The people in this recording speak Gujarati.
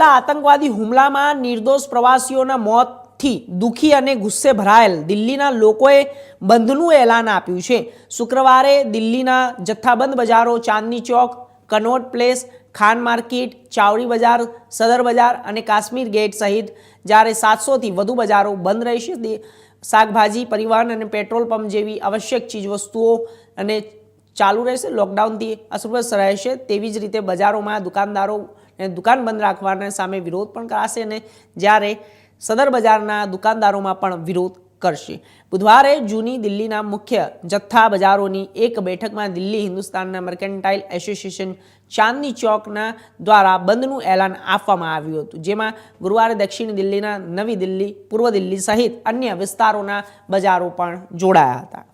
કરાયેલા આતંકવાદી હુમલામાં નિર્દોષ પ્રવાસીઓના મોતથી દુઃખી અને ગુસ્સે ભરાયેલ દિલ્હીના લોકોએ બંધનું એલાન આપ્યું છે। શુક્રવારે દિલ્હીના જથ્થાબંધ બજારો ચાંદની ચોક, કનોટ પ્લેસ, ખાન માર્કેટ, ચાવડી બજાર, સદર બજાર અને કાશ્મીર ગેટ સહિત જ્યારે 700થી વધુ બજારો બંધ રહેશે। શાકભાજી, પરિવહન અને પેટ્રોલ પંપ જેવી આવશ્યક ચીજવસ્તુઓ અને ચાલુ રહેશે। લોકડાઉનથી અસરગ્રસ્ત રહેશે। તેવી જ રીતે બજારોમાં દુકાનદારો દુકાન બંધ રાખવાના સામે વિરોધ પણ કરાશે અને જ્યારે સદર બજારના દુકાનદારોમાં પણ વિરોધ કરશે। બુધવારે જૂની દિલ્હીના મુખ્ય જથ્થા બજારોની એક બેઠકમાં દિલ્હી હિન્દુસ્તાનના મર્કેન્ટાઇલ એસોસિએશન ચાંદની ચોકના દ્વારા બંધનું એલાન આપવામાં આવ્યું હતું, જેમાં ગુરુવારે દક્ષિણ દિલ્હીના નવી દિલ્હી, પૂર્વ દિલ્હી સહિત અન્ય વિસ્તારોના બજારો પણ જોડાયા હતા।